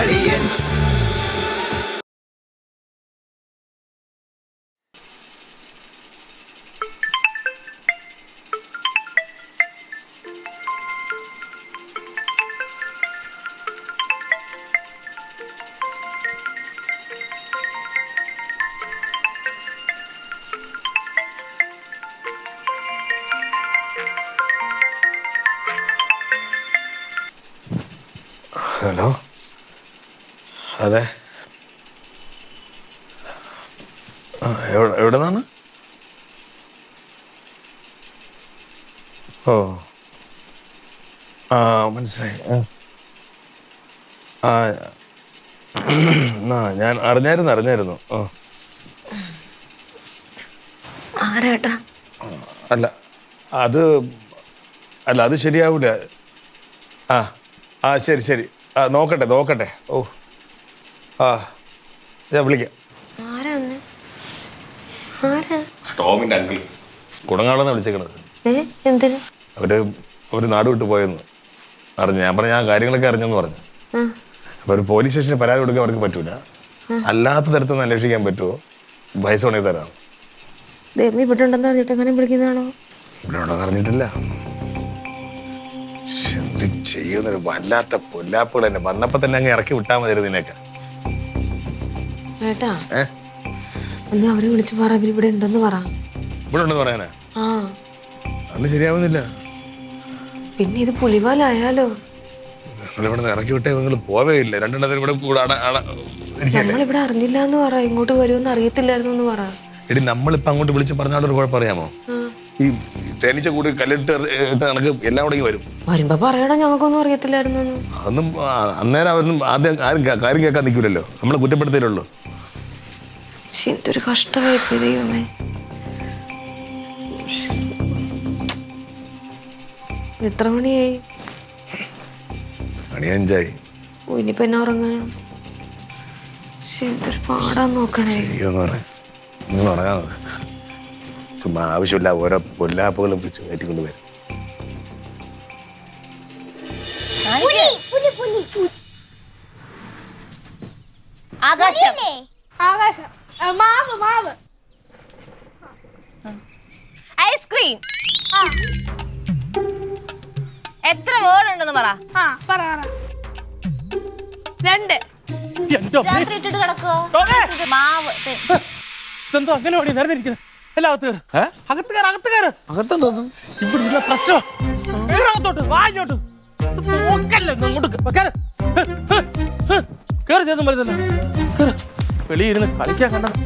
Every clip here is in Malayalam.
Audience. ഹലോ, അതെ, എവിടെ നിന്നാണ്? ഓ, മനസ്സിലായി. ഞാൻ അറിഞ്ഞായിരുന്നു. ആരാട്ടാ? അല്ല അത് ശരിയാവൂല. ശരി, നോക്കട്ടെ. ഓ, ഞാൻ വിളിക്കാം. ടോമിന്റെ അങ്കിൾ കുടങ്ങാളെന്ന് വിളിച്ചേക്കണത്. എന്തിന്? അവര് നാട് വിട്ടു പോയെന്ന് അറിഞ്ഞു. ഞാൻ പറഞ്ഞ ആ കാര്യങ്ങളൊക്കെ അറിഞ്ഞെന്ന് പറഞ്ഞു. അപ്പൊ ഒരു പോലീസ് സ്റ്റേഷന് പരാതി കൊടുക്കാൻ അവർക്ക് പറ്റൂല. അല്ലാത്ത തരത്തിൽ അന്വേഷിക്കാൻ പറ്റുമോ? പൈസ ഉണ്ടെങ്കിൽ തരാം. ഇവിടെ ഉണ്ടെന്ന് അറിഞ്ഞിട്ട് എങ്ങനെ വിളിക്കുന്നതാണോ? ഇവിടെ ഉണ്ടെന്ന് അറിഞ്ഞിട്ടില്ല. എന്ത് ചെയ്യുന്നൊരു വല്ലാത്ത പൊല്ലാപ്പുകൾ തന്നെ. വന്നപ്പോ തന്നെ അങ്ങ് ഇറക്കി വിട്ടാൽ മതി നിന്നെയൊക്കെ. ഏട്ടാ, ഒന്ന് അവരെ വിളിച്ച് പറ, ഇവിടെ ഉണ്ടെന്ന് പറ. ഇവിടെ ഉണ്ടെന്ന് പറയാനാ? അന്ന് ശരിയാവുന്നില്ല. പിന്നെ ഇത് പുലിവാലായാലോ? നമ്മളിവിടെ ഇറക്കി വിട്ടേ നിങ്ങൾ പോവേയില്ല. രണ്ടെണ്ണത്തിന് നമ്മളിവിടെ അറിഞ്ഞില്ല എന്ന് പറ. ഇങ്ങോട്ട് വരുമെന്ന് അറിയത്തില്ലായിരുന്നു എന്ന് പറ. എടി, നമ്മളിപ്പോ അങ്ങോട്ട് വിളിച്ച് പറഞ്ഞാലൊരു കുഴപ്പം അറിയാമോ? ഈ തേനീച്ച കൂടി കല്ലിട്ട് കണക്ക് എല്ലാം കൂടെ വരും. വരുമ്പോ പറയണം ഞങ്ങൾക്കൊന്നും അറിയത്തില്ലായിരുന്നു. അതൊന്നും അന്നേരം അവരൊന്നും ആദ്യം ആരും കാര്യം കേൾക്കാൻ നിൽക്കൂലല്ലോ. നമ്മളെ കുറ്റപ്പെടുത്തിയല്ലോ. എന്തൊരു കഷ്ടമായി ദൈവമേ. എത്ര മണിയായി? 5:05. ഇനിയിപ്പോ എന്നാ ഉറങ്ങാൻ? എന്തൊരു പാടാൻ നോക്കണേ. നിങ്ങൾ ഉറങ്ങാൻ ചുമ്മാ ആവശ്യമില്ല ഓരോ പൊല്ലാപ്പുകളും വെച്ച് കയറ്റിക്കൊണ്ട് വരും. ഐസ്ക്രീം എത്ര വേർഡുണ്ടെന്ന് പറ. 2 രാത്രി ഇട്ടിട്ട് കിടക്കോ? മാവ് എന്തോ അങ്ങനെ ഓടി നിറഞ്ഞിരിക്കുന്നത്. എല്ലാം അകത്ത് കയറ്. അകത്തെന്തോന്നും ഇവിടെ ഇല്ല പ്രശ്നം. വാങ്ങോട്ട് കേറി ചെയ്തും വരുന്നല്ലോ. വെളിയിരുന്ന് കളിക്കാൻ കണ്ടത്.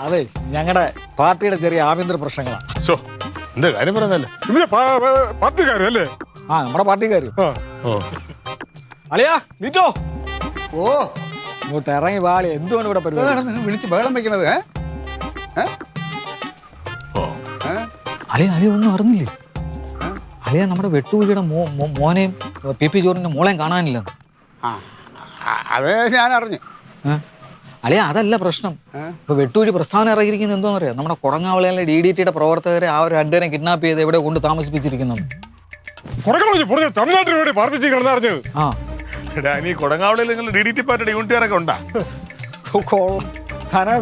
അതെ, ഞങ്ങളുടെ പാർട്ടിയുടെ ചെറിയ ആഭ്യന്തര പ്രശ്നങ്ങളാണ്. പാർട്ടിക്കാരല്ലേ? നമ്മുടെ പാർട്ടിക്കാര്. അളിയാ നീറ്റോ, ഇങ്ങോട്ട് ഇറങ്ങി വാളി. എന്തുകൊണ്ട് ഇവിടെ പരിപാടി വിളിച്ച് ബഹളം വെക്കണത്? അളിയ ഒന്നും അറിഞ്ഞില്ലേ? അളിയ നമ്മുടെ വെട്ടുകുഴിയുടെ മോനെയും PP ജോർജിന്റെ മോളെയും കാണാനില്ല. അത് ഞാൻ അറിഞ്ഞു. അളിയ അതല്ല പ്രശ്നം. ഇപ്പൊ വെട്ടുകുഴി പ്രസ്ഥാനം ഇറങ്ങിയിരിക്കുന്നത് എന്തോന്ന് അറിയാം? നമ്മുടെ കുടങ്ങാവളയിലെ DDTയുടെ പ്രവർത്തകരെ ആ ഒരു 2 പേരെ കിഡ്നാപ്പ് ചെയ്ത് എവിടെ കൊണ്ട് താമസിപ്പിച്ചിരിക്കുന്നു. കൊടങ്ങാവളിയിൽ നിങ്ങൾ DDT പാർട്ടിയുടെ യൂണിറ്റുകാരൊക്കെ ഉണ്ടാ?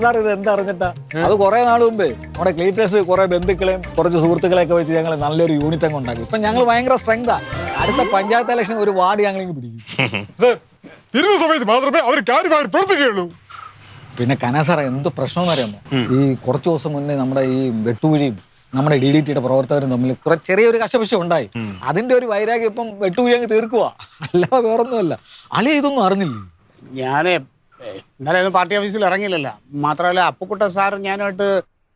സാർ ഇത് എന്താ അറിഞ്ഞിട്ടാ? അത് കുറെ നാൾ മുമ്പേ നമ്മുടെ ക്ലീറ്റസ് കുറെ ബന്ധുക്കളെയും കുറച്ച് സുഹൃത്തുക്കളെയൊക്കെ വെച്ച് ഞങ്ങൾ നല്ലൊരു യൂണിറ്റ് അങ്ങ് ഉണ്ടാക്കി. ഇപ്പൊ ഞങ്ങൾ ഭയങ്കര സ്ട്രെങ്താ. അടുത്ത പഞ്ചായത്ത് ഇലക്ഷൻ ഒരു വാർഡ് ഞങ്ങൾ ഇങ്ങ് പിടിക്കും. സമയത്ത് മാത്രമേ അവർ കാര്യമായി പ്രവർത്തിക്കുകയുള്ളൂ. പിന്നെ കനാസാറ എന്ത് പ്രശ്നം അറിയാമോ? ഈ കുറച്ചു ദിവസം മുന്നേ നമ്മുടെ ഈ വെട്ടുകുഴിയും നമ്മുടെ DDTയുടെ പ്രവർത്തകരും തമ്മിൽ ചെറിയൊരു കശപിശം ഉണ്ടായി. അതിന്റെ ഒരു വൈരാഗ്യം ഇപ്പം വെട്ടുകുഴി അങ്ങ് തീർക്കുക, അല്ലാതെ വേറൊന്നുമല്ല. അളിയ ഇതൊന്നും അറിഞ്ഞില്ലേ? ഞാൻ ഇന്നലെ ഒന്നും പാർട്ടി ഓഫീസിൽ ഇറങ്ങിയില്ലല്ലോ. മാത്രമല്ല അപ്പുക്കുട്ട സാർ ഞാനായിട്ട്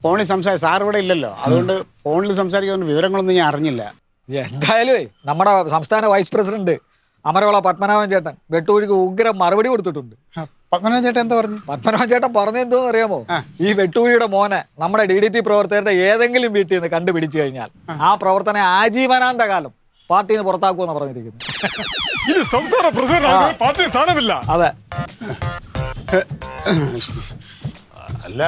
ഫോണിൽ സാർ ഇവിടെ ഇല്ലല്ലോ. അതുകൊണ്ട് ഫോണിൽ സംസാരിക്കുന്ന വിവരങ്ങളൊന്നും ഞാൻ അറിഞ്ഞില്ല. എന്തായാലും നമ്മുടെ സംസ്ഥാന വൈസ് പ്രസിഡന്റ് അമരവള പത്മനാഭൻ ചേട്ടൻ വെട്ടുകുഴിക്ക് ഉഗ്രം മറുപടി കൊടുത്തിട്ടുണ്ട്. പത്മനാഭ ചേട്ടൻ എന്താ പറഞ്ഞു? പത്മനാഭ ചേട്ടൻ പറഞ്ഞെന്തോന്ന് അറിയാമോ? ഈ വെട്ടുകുഴിയുടെ മോനെ നമ്മുടെ DDT പ്രവർത്തകരുടെ ഏതെങ്കിലും വീട്ടിൽ നിന്ന് കണ്ടുപിടിച്ചു കഴിഞ്ഞാൽ ആ പ്രവർത്തനം ആജീവനാന്ത കാലം പാർട്ടിയിൽ നിന്ന് പുറത്താക്കുമെന്ന് പറഞ്ഞിരിക്കുന്നു. ഇനി സംസ്ഥാന പ്രസിഡന്റ് പാർട്ടി സ്ഥാനമില്ല. അതെ. അല്ല,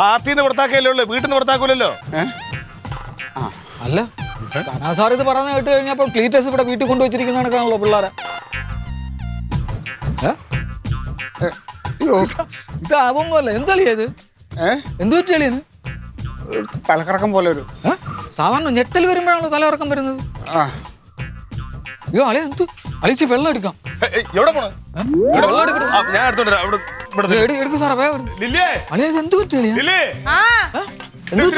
പാർട്ടിന്ന് പുറത്താക്കിയല്ലേ ഉള്ളു, വീട്ടിൽ നിന്ന് പുറത്താക്കൂലല്ലോ. അല്ല, സാർ ഇത് പറഞ്ഞ കേട്ട് കഴിഞ്ഞപ്പോ ക്ലീറ്റസ് ഇവിടെ വീട്ടിൽ കൊണ്ടുവച്ചിരിക്കുന്ന കണക്കാണല്ലോ പിള്ളേരെ. ഇത് അതൊന്നുമല്ല. എന്തളിയത്? എന്ത് പറ്റിയത്? തലക്കറക്കം പോലെ ഒരു സാധാരണ ഞെട്ടൽ വരുമ്പോഴാണല്ലോ തലകറക്കം വരുന്നത്. അയ്യോ അളിയ എന്ത് അളിച്ച് വെള്ളം എടുക്കാം. എവിടെ പോണ? വെള്ളം എടുക്കട്ടെ. ഞാൻ എടുക്കും സാറേ, വേഗം അളിയ ഇത് എന്ത് പറ്റി?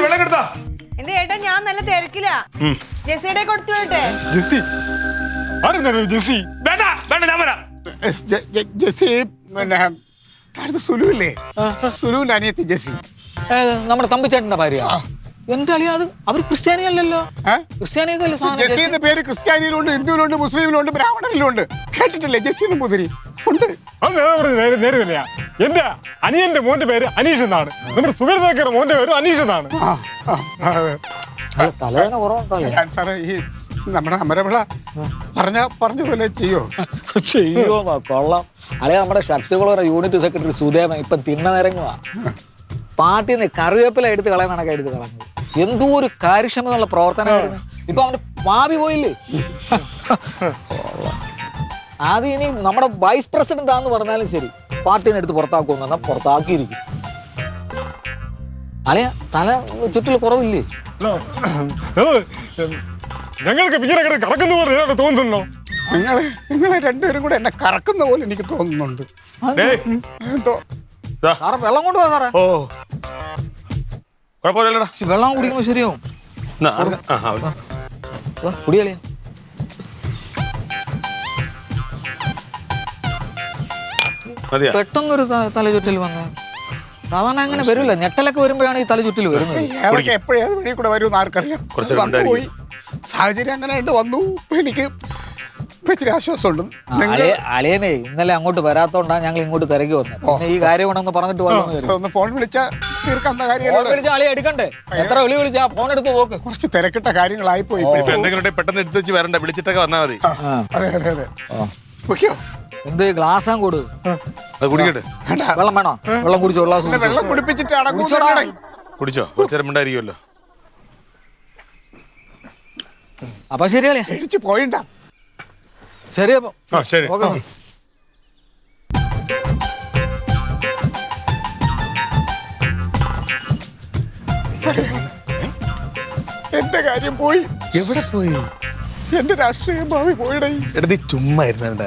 വെള്ളം എടുത്താ എന്റെ ഏട്ടാ ഞാൻ നല്ല തിരക്കില്ല. ജെസ്സിയുടെ കൊടുത്തു വിട്ടെ. ജെസ്സി വേണ്ട വേണ്ട, ഞാൻ വരാം. ജെസ്സി പിന്നെ സുലുവില്ലേ, സുലുവിന്റെ അനിയത്തി ജെസ്സി, നമ്മുടെ തമ്പിച്ചേട്ടന്റെ ഭാര്യ. എന്റെ അളിയ അത് അവർ ക്രിസ്ത്യാനിയല്ലല്ലോ. ക്രിസ്ത്യാനിയൊക്കെ അല്ലേ സാധനം? ജെസ്സി എന്ന പേര് ക്രിസ്ത്യാനിയിലുണ്ട്, ഹിന്ദുവിലുണ്ട്, മുസ്ലിമിലുണ്ട്, ബ്രാഹ്മണരിലുണ്ട്. കേട്ടിട്ടില്ലേ ജെസ്സി എന്ന മുതിരി ഉണ്ട്? നേരെ തന്നെയാ. എന്റെ അനിയന്റെ മോന്റെ പേര് അനീഷ് എന്നാണ്. നമ്മുടെ സുബേർദാക്കർ മോന്റെ പേര് അനീഷ് എന്നാണ്. തലവേദന കുറവുണ്ടല്ലേ? ഞാൻ സാറേ ഈ നമ്മുടെ അമരവിള പറഞ്ഞ പോലെ ചെയ്യോ? ചെയ്യോന്നോ? കൊള്ളാം. അല്ലെ നമ്മുടെ ശക്തികുളവരെ യൂണിറ്റ് സെക്രട്ടറി സുദേവൻ ഇപ്പം തിണ്ണ നിരങ്ങുക. പാർട്ടിയിൽ നിന്ന് കറിവേപ്പില എടുത്ത് കളയാനാണ് എടുത്ത് കളഞ്ഞത്. എന്തോ ഒരു കാര്യക്ഷമതയുള്ള പ്രവർത്തനമായിരുന്നു. ഇപ്പൊ അവന്റെ ഭാവി പോയില്ലേ. ആദ്യം ഇനി നമ്മുടെ വൈസ് പ്രസിഡന്റ് ആണെന്ന് പറഞ്ഞാലും ശരി, പാർട്ടിനെ എടുത്ത് പുറത്താക്കുമെന്ന് പറഞ്ഞാൽ പുറത്താക്കിയിരിക്കും. അലയ തല ചുറ്റിൽ കുറവില്ലേ? ഞങ്ങൾക്ക് ഇങ്ങനെ കറക്കുന്ന പോലെ തോന്നുന്നുണ്ടോ? നിങ്ങളെ രണ്ടുപേരും കൂടെ എന്നെ കറക്കുന്ന പോലെ എനിക്ക് തോന്നുന്നുണ്ട്. എന്തോ സാറേ വെള്ളം കൊണ്ടുപോകാം സാറേ. ഓ കുഴപ്പമില്ലടാ, വെള്ളം കുടിക്കുമ്പോ ശരിയാവും. കുടിയളിയ പെട്ടെന്നൊരു തലചുറ്റൽ വന്നു. സാധാരണ അങ്ങനെ വരില്ല. ഞെട്ടലൊക്കെ വരുമ്പോഴാണ് ഈ തലചുറ്റൽ വരുന്നത്. ഏതൊക്കെ എപ്പോഴേത് വഴി കൂടെ വരുമെന്ന് ആർക്കറിയാം. പോയി സാഹചര്യം അങ്ങനെ ഉണ്ട് വന്നു. എനിക്ക് ഇച്ചിരി ആശ്വാസമുണ്ട്. അളിയനെ ഇന്നലെ അങ്ങോട്ട് വരാത്തോണ്ടാണ് ഞങ്ങൾ ഇങ്ങോട്ട് തിരക്കി വന്നത്. പിന്നെ ഈ കാര്യം കൊണ്ടൊന്ന് പറഞ്ഞിട്ട് ഒന്ന് ഫോൺ വിളിച്ചാൽ തീർക്കാവുന്ന കാര്യം. അളിയെ എടുക്കണ്ടേ? എത്ര വിളിച്ചാ ഫോൺ എടുത്ത് നോക്ക്. കുറച്ച് തിരക്കിട്ട കാര്യങ്ങളായി പോയി. എന്തെങ്കിലും പെട്ടെന്ന് എടുത്ത് വെച്ച് വരണ്ട, വിളിച്ചിട്ടൊക്കെ വന്നാൽ മതി. അതെ അതെ അതെ. ഓക്കെയോ? എന്ത് ഗ്ലാസ്സാൻ കൊടു. കുടിക്കട്ടെ. വെള്ളം വേണോ? വെള്ളം കുടിച്ചോ. വെള്ളം കുടിപ്പിച്ചിട്ട് കുടിച്ചോ, കുറച്ചേരം ഉണ്ടായിരിക്കുമല്ലോ. അപ്പൊ ശരിയല്ലേ? കഴിച്ച് പോയിണ്ട. ശരി അപ്പൊ ശരി. എന്റെ കാര്യം പോയി. എവിടെ പോയി? എന്റെ രാഷ്ട്രീയ ഭാവി പോയിടേ. എടുത്ത് ചുമ്മാ ഇരുന്നേണ്ട.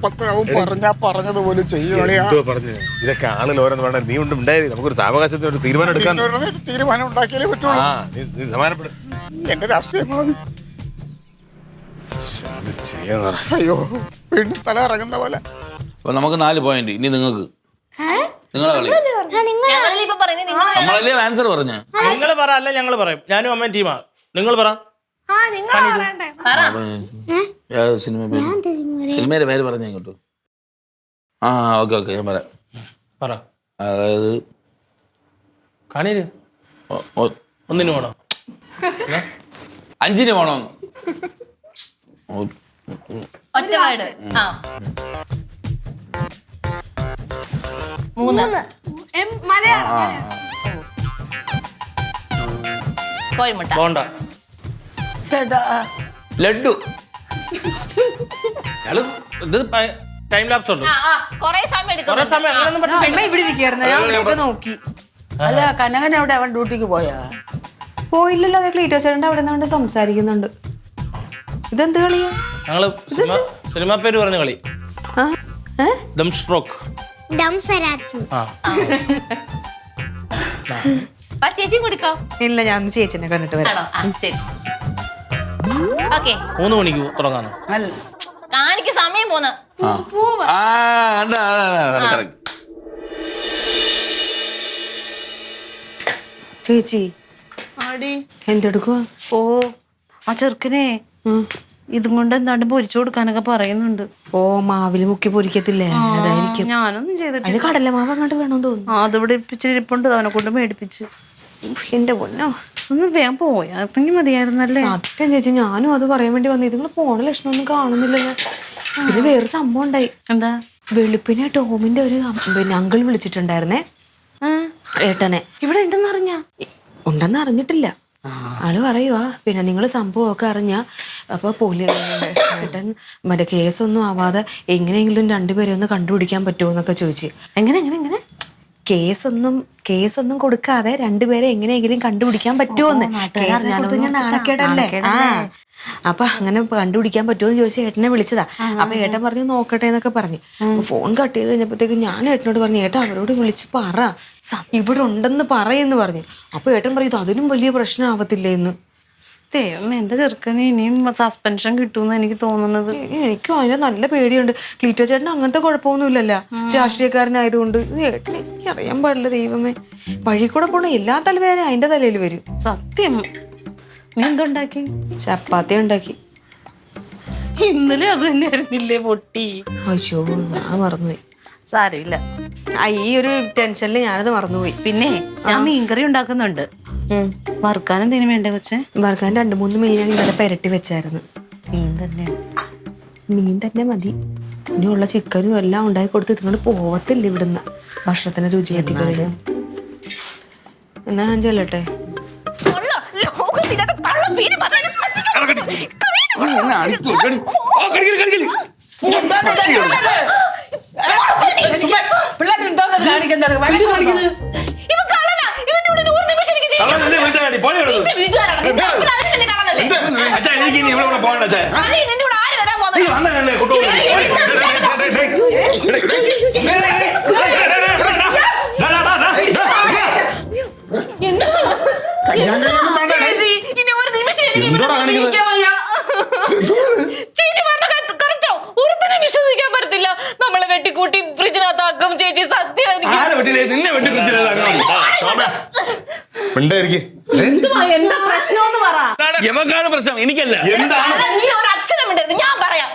പത്മനാഭൻ പറഞ്ഞതുപോലെ പറഞ്ഞു. ഇതൊക്കെ ആളുകൾ ഓരോന്ന് വേണ്ട. നീ കൊണ്ട് ഉണ്ടായി നമുക്കൊരു സാവകാശത്തിന് ഒരു തീരുമാനം എടുക്കാൻ. തീരുമാനം ഉണ്ടാക്കിയാലേ പറ്റുള്ളൂ. നീ സമാനപ്പെടും. എന്റെ രാഷ്ട്രീയ ഭാവി അയ്യോ വീണ്ടും തല ഇറങ്ങുന്ന പോലെ. അപ്പൊ നമുക്ക് 4 പോയിന്റ്. ഇനി നിങ്ങൾക്ക് നിങ്ങളെ കളി. നമ്മളല്ലേ ആൻസർ പറഞ്ഞ. നിങ്ങൾ പറ, അല്ല ഞങ്ങൾ പറയും. ഞാനും അമ്മയും ടീമാ. നിങ്ങൾ പറ. സിനിമയുടെ പേര് പറഞ്ഞ ഇങ്ങോട്ട്. ഓക്കെ ഞാൻ പറയാം. പറ. അതായത് കണീര് 1 വേണോ? 5 വേണോ? ഒറ്റ വേർഡ്. 3 കോഴിമുട്ട. ബോണ്ട. ലഡ്ഡു. ഇത് ടൈം ലാപ്സ് ഉണ്ട്. കൊറേ സമയം എടുക്കും. അമ്മ ഇവിടെ ഇരിക്കുകയായിരുന്നു. ഞാൻ ഇവിടെയൊക്കെ നോക്കി. അല്ല കനകൻ എവിടെ? അവൻ ഡ്യൂട്ടിക്ക് പോയാ? പോയില്ലല്ലോ. ക്ലീറ്റോ ചേട്ടൻ്റെ അവിടെ നിന്നുകൊണ്ട് സംസാരിക്കുന്നുണ്ട്. ഇതെന്ത് കളിയാ? ഞങ്ങള് സിനിമ പേര് പറഞ്ഞ കളി. ദം സ്ട്രോക്ക്. ചേച്ചി കുടിക്കോ? ഇല്ല, ഞാൻ ചേച്ചിനെ കണ്ടിട്ട് വരാം. ശരി. ഓക്കെ, 3 മണിക്ക് തുടങ്ങാന്ന്. അല്ല കാണിക്ക് സമയം പോന്ന്. ചേച്ചി എന്തെടുക്കുവാ? ഓ ആ ചെറുക്കനെ ഇതും കൊണ്ട് എന്താണ്ട് പൊരിച്ചു കൊടുക്കാനൊക്കെ പറയുന്നുണ്ട്. ഓ മാവില് മുക്കി പൊരിക്കത്തില്ലേ, അതായിരിക്കും. ഞാനൊന്നും ചെയ്തിട്ടില്ല. അതിന് കടലമാവ് അങ്ങോട്ട് വേണമെന്ന് തോന്നുന്നു. അതിവിടെ ഇപ്പിച്ചിരി ഇരിപ്പുണ്ട്, അവനെ കൊണ്ട് മേടിപ്പിച്ചു. എന്റെ പൊന്നോ, ഒന്ന് വേഗം പോയാ തന്നെ മതിയായിരുന്നല്ലേ. സത്യം ചേച്ചി, ഞാനും അത് പറയാൻ വേണ്ടി വന്നു. നിങ്ങൾ പോണ ലക്ഷണമൊന്നും കാണുന്നില്ലല്ലോ. പിന്നെ വേറെ സംഭവം ഉണ്ടായി. എന്താ? വെളുപ്പിനെ ടോമിന്റെ ഒരു അങ്കിൾ വിളിച്ചിട്ടുണ്ടായിരുന്നേ ഏട്ടനെ. ഇവിടെ ഉണ്ടെന്ന് അറിഞ്ഞ? ഉണ്ടെന്ന് അറിഞ്ഞിട്ടില്ല. ആള് പറയുവാ പിന്നെ നിങ്ങൾ സംഭവമൊക്കെ അറിഞ്ഞ അപ്പൊ ഏട്ടൻ മറ്റേ കേസൊന്നും ആവാതെ എങ്ങനെയെങ്കിലും രണ്ടുപേരെ ഒന്ന് കണ്ടുപിടിക്കാൻ പറ്റുമോ എന്നൊക്കെ ചോദിച്ചു. എങ്ങനെ കേസൊന്നും കൊടുക്കാതെ രണ്ടുപേരെ എങ്ങനെയെങ്കിലും കണ്ടുപിടിക്കാൻ പറ്റുമോന്ന്. കേസ് കൊടുത്ത് ഞാൻ നാണക്കേടല്ലേ. അപ്പൊ അങ്ങനെ കണ്ടുപിടിക്കാൻ പറ്റുമോ എന്ന് ചോദിച്ചാൽ ഏട്ടനെ വിളിച്ചതാ. അപ്പൊ ഏട്ടൻ പറഞ്ഞു നോക്കട്ടെ എന്നൊക്കെ പറഞ്ഞു. ഫോൺ കട്ട് ചെയ്ത് കഴിഞ്ഞപ്പോഴത്തേക്ക് ഞാൻ ഏട്ടനോട് പറഞ്ഞു, ഏട്ടൻ അവരോട് വിളിച്ച് പറ ഇവിടെ ഉണ്ടെന്ന് പറയുമെന്ന് പറഞ്ഞു. അപ്പൊ ഏട്ടൻ പറയും അതിനും വലിയ പ്രശ്നം ആവത്തില്ലേ എന്ന്. എന്റെ ചെറുക്കന് ഇനിയും സസ്പെൻഷൻ കിട്ടുമെന്ന് എനിക്ക് തോന്നുന്നത്. എനിക്കും അതിന് നല്ല പേടിയുണ്ട്. ക്ലീറ്റോ ചേട്ടൻ അങ്ങനത്തെ കുഴപ്പമൊന്നുമില്ലല്ലോ, രാഷ്ട്രീയക്കാരനായതുകൊണ്ട്. ഏട്ടൻ എനിക്ക് അറിയാൻ പാടില്ല. ദൈവമേ, വഴി കൂടെ പോണ എല്ലാ തലവേദന അതിന്റെ തലയിൽ വരും. സത്യം. നീ എന്തുണ്ടാക്കി? ചപ്പാത്തി ഉണ്ടാക്കി. ഇന്നലെ അത് തന്നെ ആയിരുന്നില്ലേ പൊട്ടി? അയ്യോ, ഞാൻ മറന്നുപോയി. സാരമില്ല. ഈ ഒരു ടെൻഷനിൽ ഞാനത് മറന്നുപോയി. പിന്നെ ഞാൻ മീൻകറി ഉണ്ടാക്കുന്നുണ്ട്. വറുക്കാൻ എന്തിനു വേണ്ടേ കൊച്ചേ? വറുക്കാൻ 2-3 മീൻ ഞാൻ ഇന്നലെ പെരട്ടി വെച്ചായിരുന്നു. മീൻ തന്നെ മതി. ഇനിയുള്ള ചിക്കനും എല്ലാം ഉണ്ടാക്കി കൊടുത്ത് ഇതുകൊണ്ട് പോവത്തില്ല ഇവിടുന്ന്. ഭക്ഷണത്തിന് രുചി പറ്റി കഴിഞ്ഞാൽ. എന്നാ ഞാൻ ചെല്ലട്ടെ. വിശ്വസിക്കാൻ പറ്റത്തില്ല. നമ്മളെ വെട്ടിക്കൂട്ടി ഫ്രിഡ്ജിനകത്താക്കും ചേച്ചി. സത്യം എന്താ പ്രശ്നം പറ. പ്രശ്നം എനിക്കല്ല. നീ ഒരു അക്ഷരം ഇടരുത്. ഞാൻ പറയാം.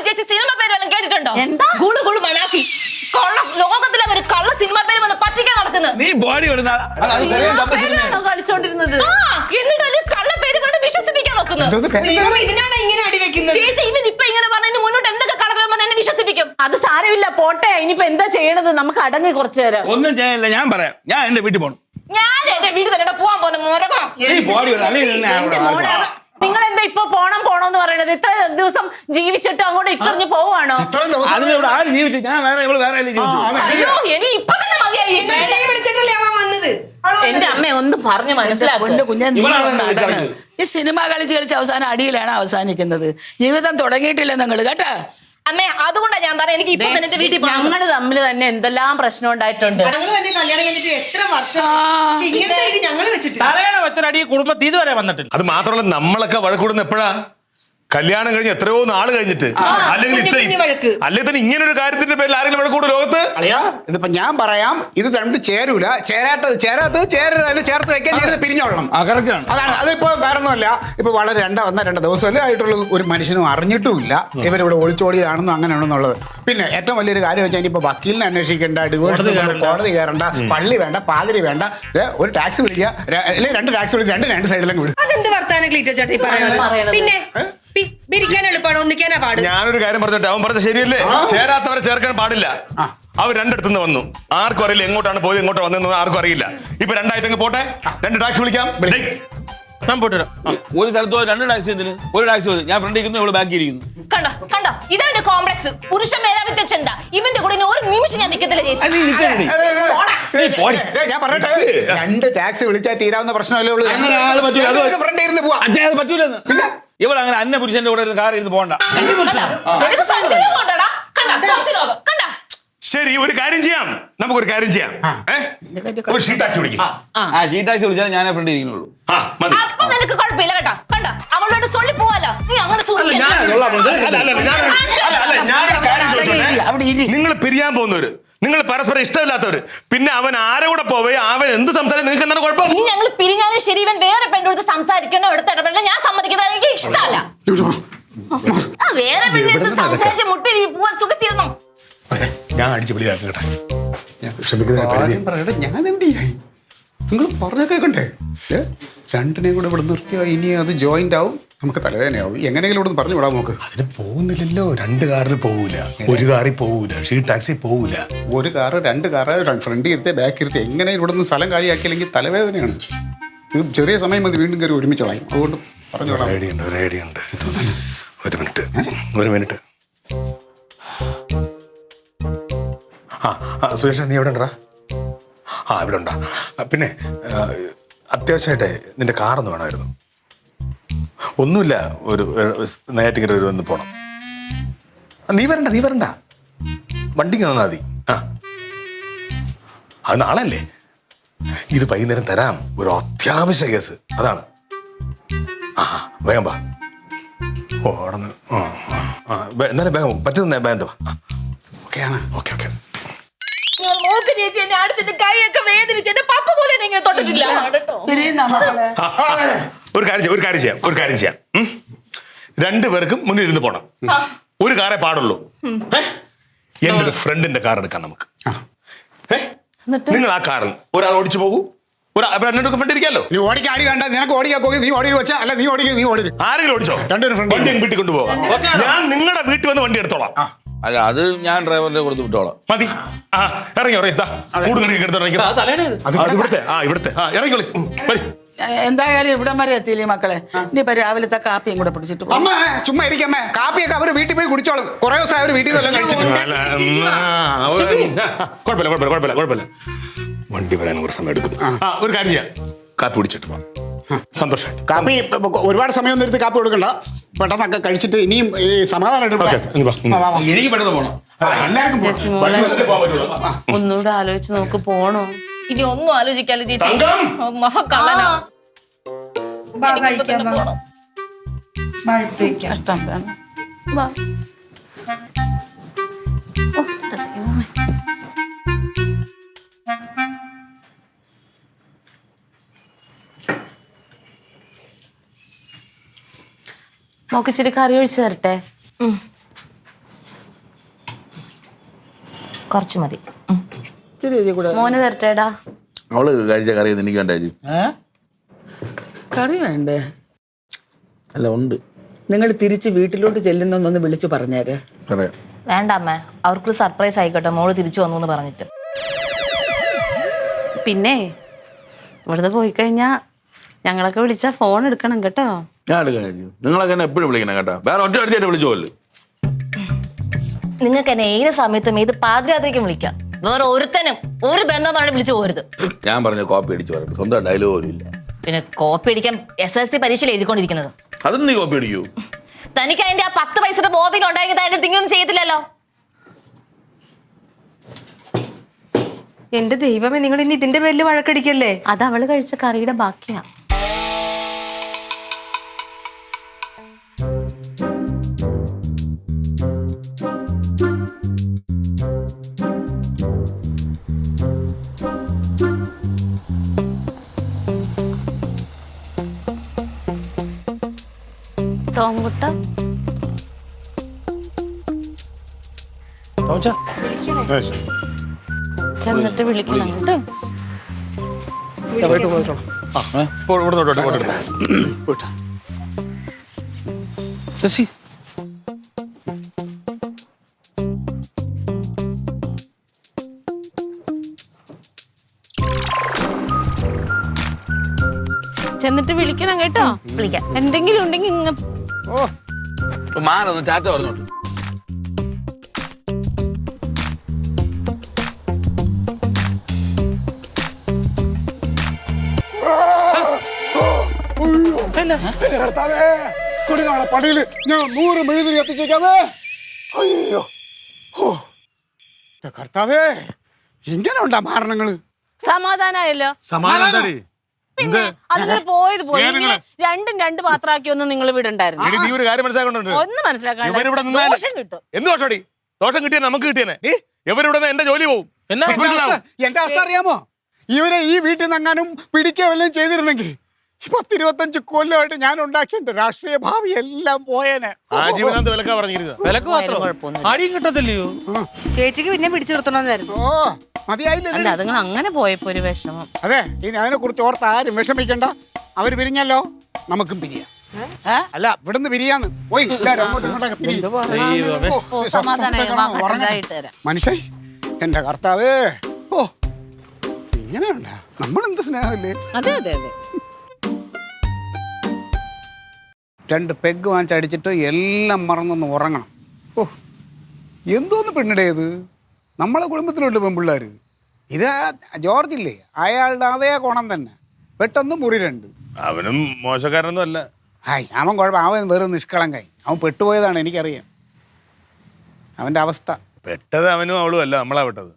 ചേച്ചി സിനിമ പേര് വല്ലതും കേട്ടിട്ടുണ്ടോ? എന്താ ഗുളുഗുളു മനാഫി? ലോകത്തിലെ ഒരു കള്ള സിനിമ പേര് വന്ന് പറ്റിക്കാൻ നടക്കുന്നത്. നീ ബോഡി കളിച്ചോണ്ടിരുന്നത്. എന്നിട്ട് ഒരു കള്ള പേര് പറഞ്ഞ് വിശ്വസിപ്പിക്കാൻ നോക്കുന്നത്. ഇതിനാണ് ഇങ്ങനെ അടി വെക്കുന്നത്. ചേച്ചി ഇവൻ ഇപ്പൊ ഇങ്ങനെ പറഞ്ഞ മുന്നോട്ട് എന്തൊക്കെ കടന്നു പറഞ്ഞ് എന്നെ വിശ്വസിപ്പിക്കും. അത് സാരമില്ല, പോട്ടെ. ഇനിയിപ്പോ എന്താ ചെയ്യണത്? നമുക്ക് അടങ്ങി കുറച്ചു നേരം. ഒന്നും ചെയ്യാനില്ല, ഞാൻ പറയാം. ഞാൻ എന്റെ വീട്ടിൽ പോകണം. ഞാൻ എന്റെ വീട്ടിൽ തന്നെ പോവാൻ പോകുന്ന മോരകം. നിങ്ങൾ എന്താ ഇപ്പൊ പോണോന്ന് പറയണത്? ഇത്ര ദിവസം ജീവിച്ചിട്ട് അങ്ങോട്ട് ഇട്ടറിഞ്ഞ് പോവാണോ? അതിലിവിടെ ആര് ജീവിച്ചു? ഞാൻ വേറെ അയ്യോ, ഇനി ഇപ്പൊ തന്നെ മതിയായി. എന്റെ അമ്മ ഒന്ന് പറഞ്ഞു മനസ്സിലാക്കും. ഈ സിനിമ കളിച്ച് അവസാനം അടിയിലാണ് അവസാനിക്കുന്നത്. ജീവിതം തുടങ്ങിയിട്ടില്ല നിങ്ങൾ കേട്ടാ. അമ്മേ, അതുകൊണ്ടാണ് ഞാൻ പറയാം എനിക്ക് ഇപ്പൊ തന്നെ എന്റെ വീട്ടിൽ പോകണം. ഞങ്ങള് തമ്മിൽ തന്നെ എന്തെല്ലാം പ്രശ്നം ഉണ്ടായിട്ടുണ്ട്. തലയണ വെച്ചൊരടി കുടുംബത്തിൽ ഇതുവരെ വന്നിട്ടില്ല. അത് മാത്രമല്ല, നമ്മളൊക്കെ വഴക്കൂടുന്ന എപ്പോഴാ? കല്യാണം കഴിഞ്ഞ് എത്രയോ നാൾ കഴിഞ്ഞിട്ട്. അല്ലെങ്കിൽ തന്നെ ഇങ്ങനെ ഒരു കാര്യത്തിന്റെ പേരിൽ ആരെങ്കിലും വഴക്കൂടും ലോകത്ത്? ഇതിപ്പോ ഞാൻ പറയാം, ഇത് രണ്ടും ചേരൂല. ചേരരുത് ചേർത്ത് വെക്കാൻ ചെയ്ത് പിരിഞ്ഞോളണം. അതാണ്. അതിപ്പോ വേറൊന്നുമല്ല. ഇപ്പൊ വളരെ 2 ദിവസമല്ലേ ആയിട്ടുള്ള ഒരു മനുഷ്യനും അറിഞ്ഞിട്ടുമില്ല ഇവരിവിടെ ഒളിച്ചോടിയതാണെന്നോ അങ്ങനെയാണെന്നുള്ളത്. പിന്നെ ഏറ്റവും വലിയൊരു കാര്യം വെച്ചാൽ ഇനിയിപ്പോ വക്കീലിനെ അന്വേഷിക്കേണ്ട, ഡിവോഴ്സ് കോടതി കയറണ്ട, പള്ളി വേണ്ട, പാതിരി വേണ്ട, ഒരു ടാക്സി വിളിക്കുക, അല്ലെങ്കിൽ 2 ടാക്സി വിളിച്ച് രണ്ട് സൈഡിലും വിടും. അതെന്ത് വർത്താനം ക്ലീറ്റോ ചേട്ടാ ഈ പറയുന്നത്? പിന്നെ പിരിക്കാൻ എളുപ്പമാണോ, ഒന്നിക്കാനാ പാട്? ഞാനൊരു കാര്യം പറഞ്ഞിട്ട് അവൻ പറഞ്ഞത് ശരിയല്ലേ? ചേരാത്തവരെ ചേർക്കാൻ പാടില്ല. അവർ രണ്ടിടത്തുനിന്ന് വന്നു. ആർക്കും അറിയില്ല എങ്ങോട്ടാണ് പോയത്, എങ്ങോട്ട് വന്നതെന്ന് ആർക്കും അറിയില്ല. ഇപ്പൊ 2 ആയിട്ട് പോട്ടെ, 2 ടാക്സി വിളിക്കാം. ഞാൻ പോയിട്ട് ഒരു സ്ഥലത്ത് 2 ടാക്സി, ഒരു ടാക്സി മതി. ഞാൻ ഫ്രണ്ട് ഇരിക്കുന്നു, ഇവിടെ ബാക്കി ഇരിക്കുന്നു. കണ്ടോ ഇതാണ് കോംപ്ലക്സ്. പുരുഷ മേധാവിത്വ ചിന്ത. ഇവന്റെ കൂടെ ഒരു നിമിഷം ഞാൻ നിൽക്കത്തില്ല ചേച്ചി. ഞാൻ പറയട്ടെ, 2 ടാക്സി വിളിച്ചാൽ തീരാവുന്ന പ്രശ്നമല്ലേ ഉള്ളൂ. ഫ്രണ്ട് ഇരുന്ന് പോവാ. പറ്റൂലെന്ന്. പിന്നെ ഇവിടെ അങ്ങനെ അന്യ പുരുഷന്റെ കൂടെ കാർ ഇരുന്ന് പോകണ്ട. ശരി, ഒരു കാര്യം ചെയ്യാം. നമുക്കൊരു കാര്യം ചെയ്യാം. ഒരു ഷീ ടാക്സി വിളിക്കാം. ഷീ ടാക്സി വിളിച്ചാൽ ഞാൻ ഫ്രണ്ട് ഇരിക്കുന്നുള്ളൂ. അപ്പൊ നിനക്ക് കുഴപ്പമില്ല കേട്ടോ. കണ്ട അവളോട് ചൊല്ലി പോവാലോ. നീ അങ്ങനെ നിങ്ങൾ പിരിയാൻ പോകുന്നവര്, നിങ്ങൾ പരസ്പരം ഇഷ്ടമില്ലാത്തവര്, പിന്നെ അവൻ ആരെ കൂടെ പോവേ, അവൻ എന്ത് സംസാരിക്കും, നിങ്ങൾക്ക് എന്താണ് കുഴപ്പം? ഇനി ഞങ്ങൾ പിരിഞ്ഞാലും ശരി, ഇവൻ വേറെ പെണ്ണോട് സംസാരിക്കണോ എടുത്തിടപെടണം ഞാൻ സമ്മതിക്കുന്നത് എനിക്ക് ഇഷ്ടമല്ല. വേറെ പെണ്ണെടുത്ത് സംസാരിച്ച് മുട്ടിരിപ്പി പോവാൻ സുഖിച്ചിരുന്നു. ഞാൻ അടിച്ച് പിടിയാക്കും കേട്ടോ. ഞാൻ ക്ഷമിക്കുന്നതിന് പരിധി. പറയട്ടെ, ഞാൻ എന്ത് ചെയ്യാൻ? നിങ്ങൾ പറഞ്ഞ കേൾക്കണ്ടേ? രണ്ടിനെയും കൂടെ ഇവിടെ നിർത്തിയാൽ ഇനി അത് ജോയിന്റ് ആവും, നമുക്ക് തലവേദനയാവും. എങ്ങനെയെങ്കിലും ഇവിടെ പറഞ്ഞു വിടാൻ നോക്ക്. അതിന് പോകുന്നില്ലല്ലോ. 2 കാറിൽ പോകൂല, 1 കാറിൽ പോകൂല, ഷീ ടാക്സി പോകൂല. 1 കാറ് 2 കാറ് ഫ്രണ്ട് ഇരുത്തി ബാക്ക് ഇരുത്തി എങ്ങനെ ഇവിടെ നിന്ന് സ്ഥലം കാലിയാക്കിയില്ലെങ്കിൽ തലവേദനയാണ്. ഇത് ചെറിയ സമയം മതി, വീണ്ടും കയറി ഒരുമിച്ച് കളയും. അതുകൊണ്ട് പറഞ്ഞു വിടാം. ഒരു ഐഡിയ ഉണ്ട്. ഒരു മിനിറ്റ്. സുരേഷ, നീ എവിടെ ഉണ്ടാ? ഇവിടെ ഉണ്ടാ. പിന്നെ അത്യാവശ്യമായിട്ടേ നിന്റെ കാറൊന്ന് വേണമായിരുന്നു. ഒന്നുമില്ല, ഒരു നെയ്യാറ്റിൻകര ഒരു വന്ന് പോണം. നീ വരണ്ട, വണ്ടിക്ക് വന്നാൽ മതി. അത് നാളെ അല്ലേ? ഇത് വൈകുന്നേരം തരാം. ഒരു അത്യാവശ്യ കേസ്, അതാണ്. വേഗം വാ. അവിടെ നിന്ന് എന്നാലും വേഗം പറ്റുന്ന വേഗം വാ. ഓക്കെയാണ്. ഓക്കെ. നോക്ക് ചേച്ചി, എന്നെ അടിച്ചിട്ട് കൈയൊക്കെ വേദനിച്ച് എന്റെ പപ്പ പോലെ എന്നെ ഇങ്ങനെ തൊട്ടിട്ടില്ല കേട്ടോ. ഒരു കാര്യം ചെയ്യാം. 2 പേർക്കും മുന്നിൽ ഇരുന്ന് പോണം. 1 കാറേ പാടുള്ളൂ. എന്റെ ഒരു ഫ്രണ്ടിന്റെ കാർ എടുക്കാം നമുക്ക്. നിങ്ങൾ ആ കാറിൽ ഒരാൾ ഓടിച്ചു പോകൂ, രണ്ടു ഫ്രണ്ട് ഇരിക്കാലോ. നീ ഓടിക്കാൻ അടി വേണ്ട, നിനക്ക് ഓടിക്കാൻ പോയി. നീ ഓടി വെച്ചാ അല്ല, നീ ഓടി. ആരെങ്കിലും ഓടിച്ചോ. 2 ഫ്രണ്ട് വണ്ടി വീട്ടിൽ കൊണ്ടുപോകാം. ഞാൻ നിങ്ങളുടെ വീട്ടിൽ വന്ന് വണ്ടി എടുത്തോളാം. അല്ല, അത് ഞാൻ ഡ്രൈവറിനെ കൊടുത്ത് വിട്ടോളാം. മതി. ഇറങ്ങി ഇവിടുത്തെ ഇറങ്ങിക്കോളി. എന്തായാലും ഇവിടം വരെ എത്തിയില്ലേ മക്കളെ. ഇനിയിപ്പോ രാവിലത്തെ കാപ്പിയും കൂടെ പിടിച്ചിട്ട് പോകും. അമ്മ ചുമ്മാ ഇരിക്കമ്മേ, കാപ്പിയൊക്കെ അവര് വീട്ടിൽ പോയി കുടിച്ചോളും. കുറെ ദിവസം അവര് വീട്ടിൽ നിന്നെല്ലാം കഴിച്ചിട്ടുണ്ട്. കുഴപ്പമില്ല. വണ്ടി വരാൻ കുറച്ച് സമയം എടുക്കും. ഒരു കാര്യം ചെയ്യാം, കാപ്പി കുടിച്ചിട്ട് പോവാം. സന്തോഷമായിട്ട്. കാപ്പി ഒരുപാട് സമയം ഒന്നും എടുത്ത് കാപ്പി കൊടുക്കണ്ട, പെട്ടെന്നൊക്കെ കഴിച്ചിട്ട് ഇനിയും സമാധാനമായിട്ട് എനിക്ക് പെട്ടെന്ന് പോകണം. ഒന്നുകൂടെ ആലോചിച്ച് നോക്ക്, പോണോ? ഇനി ഒന്നും ആലോചിക്കാല്ലോ ചേച്ചി, മഹാകള്ളനാ. പോണം. മോക്ക് ഇച്ചിരി കറി ഒഴിച്ച് തരട്ടെ? കുറച്ച് മതി. മോന് തരട്ടേടാ. അവള് കഴിച്ച കറി എനിക്ക് വേണ്ട. കറി വേണ്ടേ? അല്ല, ഉണ്ട്. നിങ്ങൾ തിരിച്ച് വീട്ടിലോട്ട് ചെല്ലുന്നൊന്ന് വിളിച്ചു പറഞ്ഞേരെ. വേണ്ട അമ്മ, അവർക്കൊരു സർപ്രൈസ് ആയിക്കോട്ടെ, മോള് തിരിച്ചു വന്നു എന്ന് പറഞ്ഞിട്ട്. പിന്നെ ഇവിടുന്ന് പോയി കഴിഞ്ഞാ ഞങ്ങളൊക്കെ വിളിച്ചാ ഫോൺ എടുക്കണം കേട്ടോ. ഞാൻ എടുക്കാൻ. നിങ്ങളൊക്കെ എന്നെ എപ്പോഴും വിളിക്കണം കേട്ടോ. വേറെ ഒറ്റ അടിച്ചായിട്ട് വിളിച്ചോല്ലോ. നിങ്ങൾക്ക് എന്നെ ഏത് സമയത്തും ഏത് പാതിരാത്രിക്കും വിളിക്കാം. വേറെ ഒരുത്തനും ഒരു ബന്ധം പറഞ്ഞ് വിളിച്ചു പോരുത്. ഞാൻ പറഞ്ഞ കോപ്പി അടിച്ചു പറഞ്ഞു. സ്വന്തം ഡയലോഗ് പോലും ഇല്ല. പിന്നെ കോപ്പി അടിക്കാൻ SSLC പരീക്ഷയിൽ എഴുതിക്കൊണ്ടിരിക്കുന്നത്. അതും നീ കോപ്പി അടിക്കൂ. തനിക്ക് അതിന്റെ ആ 10 പൈസയുടെ ബോധം ഉണ്ടായെങ്കിൽ അതിന്റെ തിങ്ങൊന്നും ചെയ്തില്ലല്ലോ. എന്റെ ദൈവമേ, നിങ്ങൾ ഇനി ഇതിന്റെ പേരിൽ വഴക്കടിക്കല്ലേ? അത് അവള് കഴിച്ച കറിയുടെ ബാക്കിയാ. ടോംകുട്ട ചെന്നിട്ട് വിളിക്കണം കേട്ടോ. ചെന്നിട്ട് വിളിക്കണം കേട്ടോ. വിളിക്കാം. എന്തെങ്കിലും ഉണ്ടെങ്കിൽ ഇങ്ങ മാറൊന്ന് ചാച്ച പറഞ്ഞോട്ട്. പണിയില് ഞാൻ 100 മെഴുതിരി എത്തിച്ചേക്കാമേ. അയ്യോ, കർത്താവേ, ഇങ്ങനെ ഉണ്ടാ മാരണങ്ങള്? സമാധാനായല്ലോ. പിന്നെ അതിന് പോയത് പോയി. ഇങ്ങനെ രണ്ടും 2 പാത്രമാക്കി ഒന്നും നിങ്ങൾ വിടണ്ടായിരുന്നു. ഒന്നും മനസ്സിലാക്കാൻ ദോഷം കിട്ടിയ നമുക്ക് കിട്ടിയനെ. ഇവരിവിടെ എന്റെ ജോലി പോവും. എന്റെ അവസ്ഥ അറിയാമോ? ഇവരെ ഈ വീട്ടിൽ നിന്ന് എങ്ങാനും പിടിക്കുക വല്ലതും ചെയ്തിരുന്നെങ്കിൽ 10-25 കൊല്ലമായിട്ട് ഞാൻ ഉണ്ടാക്കിയ രാഷ്ട്രീയ ഭാവി എല്ലാം പോയേനെ. ആജീവനാന്ത വിലക്കാ പറഞ്ഞിരുന്നത്. വിലക്ക് മാത്രം ആടിയും കിട്ടത്തില്ലയോ? ചേച്ചിക്ക് പിന്നെ പിടിച്ചു നിർത്തണമെന്നായിരുന്നു. ഓ മതിയായില്ലേ? അല്ല അതുങ്ങൾ അങ്ങനെ പോയപ്പോ ഒരു വിഷമം. അതെ, ഇനി അതിനെ കുറിച്ച് ഓർത്ത് ആരും വിഷമിക്കണ്ട. അവര് പിരിഞ്ഞല്ലോ, നമുക്കും പിരിയാം. അല്ല, ഇവിടുന്ന് പിരിയാന്ന്. പോയി എല്ലാരും അങ്ങോട്ടും ഇങ്ങോട്ടൊക്കെ പിരി. ഓ, സമാധാനമായിട്ട് തരാം. മനുഷ്യ, എന്റെ കർത്താവേ, ഓ ഇങ്ങനെയുണ്ടാ നമ്മളെന്ത് സ്നേഹമില്ലേ. അതെ അതെ അതെ. 2 പെഗ് വാങ്ങിച്ചടിച്ചിട്ട് എല്ലാം മറന്നൊന്ന് ഉറങ്ങണം. ഓ എന്തോന്ന് പെണ്ണിടേത്, നമ്മളെ കുടുംബത്തിലുണ്ട് പെൺപിള്ളേർ. ഇത് ജോർജ് ഇല്ലേ, അയാളുടെ അതേ കോണം തന്നെ. പെട്ടെന്ന് മുറി 2. അവനും മോശക്കാരനൊന്നും അല്ല. ഹായ്, അവൻ കുഴപ്പം, അവൻ വെറും നിഷ്കളങ്കായി. അവൻ പെട്ടുപോയതാണ്, എനിക്കറിയാം അവൻ്റെ അവസ്ഥ. പെട്ടത് അവനും അവളും അല്ല, നമ്മളാ പെട്ടത്.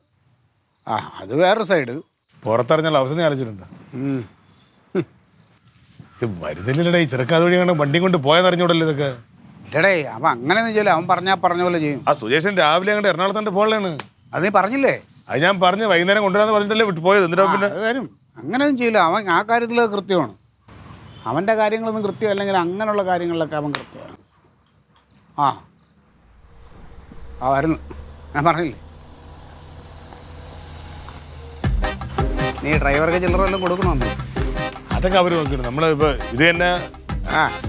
ആ അത് വേറൊരു സൈഡ്. പുറത്തറിഞ്ഞുള്ള അവസ്ഥ നീ ആലോചിച്ചിട്ടുണ്ട്? ഇത് വരുന്നില്ലടേ, ഈ ചെറുക്കാത് വഴി കണ്ട വണ്ടി കൊണ്ട് പോയെന്നറിഞ്ഞൂടല്ലോ ഇതൊക്കെ. ഇല്ലടേ, അവൻ അങ്ങനെയൊന്നും ചെയ്യില്ല. അവൻ പറഞ്ഞ പോലെ ചെയ്യും. ആ സുജേഷൻ രാവിലെ അങ്ങോട്ട് എറണാകുളത്തോണ്ട് പോകലാണ്. അത് നീ പറഞ്ഞില്ലേ? അത് ഞാൻ പറഞ്ഞ് വൈകുന്നേരം കൊണ്ടുവരാന്ന് പറഞ്ഞിട്ടല്ലേ വിട്ടു പോയത്. എന്നിട്ട് പിന്നെ അത് വരും. അങ്ങനെയൊന്നും ചെയ്യില്ല. അവൻ ആ കാര്യത്തിൽ കൃത്യമാണ്. അവൻ്റെ കാര്യങ്ങളൊന്നും കൃത്യമല്ലെങ്കിൽ അങ്ങനെയുള്ള കാര്യങ്ങളിലൊക്കെ അവൻ കൃത്യമാണ്. ആ വരുന്നു, ഞാൻ പറഞ്ഞില്ലേ. നീ ഡ്രൈവർക്ക് ചില്ലറ വല്ലതും കൊടുക്കണമെന്ന്? അതൊക്കെ അവർ നോക്കിയിട്ട് നമ്മളിപ്പോൾ ഇത് തന്നെ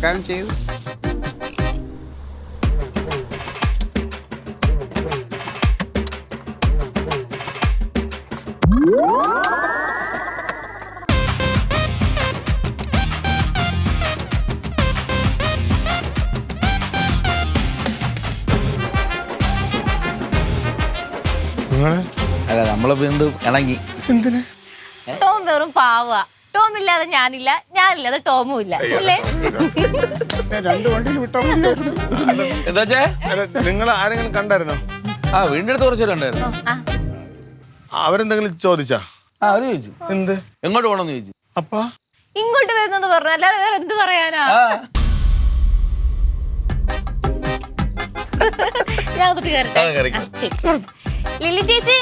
കാര്യം ചെയ്തു. അല്ല നമ്മളെ വീണ്ടും ഇണങ്ങി. എന്തിനാ? ടോം വെറും പാവാ. ടോം ഇല്ലാതെ ഞാനില്ല, ഞാനില്ലാതെ ടോമും ഇല്ല അല്ലേ? 2 വണ്ടിയിൽ വിട്ടോ. എന്താ നിങ്ങൾ ആരെങ്കിലും കണ്ടായിരുന്നോ? ആ വീടിന്റെ അടുത്ത് കുറച്ചവരുണ്ടായിരുന്നു. അവരെന്തെങ്കിലും ചോദിച്ചാ? ആ അവര് ചോദിച്ചു എന്ത് എങ്ങോട്ട് പോകണമെന്ന് ചോദിച്ചു. അപ്പാ ഇങ്ങോട്ട് വരുന്നത് പറഞ്ഞു, അല്ലാതെ വേറെ എന്ത് പറയാനാ? ഞാൻ തൊട്ട് കയറട്ടെ. ശരി. ലില്ലി ചേച്ചി,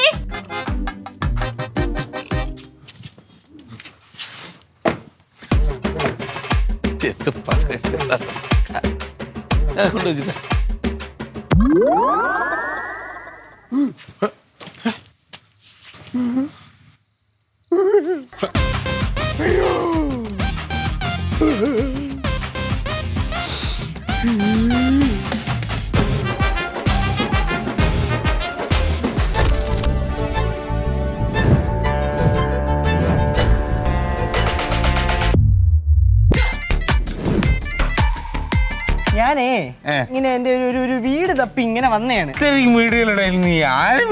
കൊണ്ടുവച്ചിട്ട് ഞാനേ ഇങ്ങനെ എന്റെ ഒരു വീട് തപ്പി ഇങ്ങനെ വന്നതാണ്. വീടുകളിടയിൽ നീ ആരും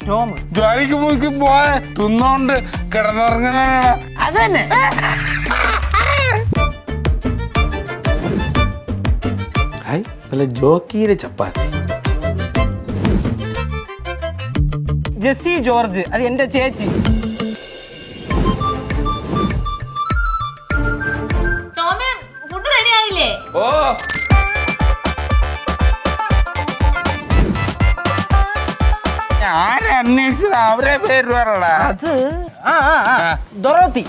ടോം ജോലിക്ക് പോയി പോയ തിന്നോണ്ട് കിടന്നുറങ്ങണ അത് തന്നെ. ജോക്കിയിലെ ചപ്പാത്തി. ജെസ്സി ജോർജ്, അത് എന്റെ ചേച്ചി. ടോമേ ഫുഡ് റെഡി ആയില്ലേ? ഓ ആരന്വേഷിച്ചത് അവരെ പേര് പറയടാ. അത് ഡൊറോത്തി.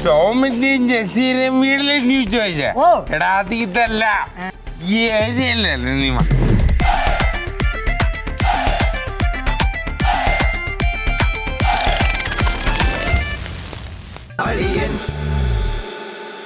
ടോമിന്റെയും ജെസ്സിയുടെയും വീട്ടിലേക്ക് നീ ചോദിച്ചാ? എടാ അതീതല്ല, ഈ ഏരിയയിലല്ലേ നീ. Audience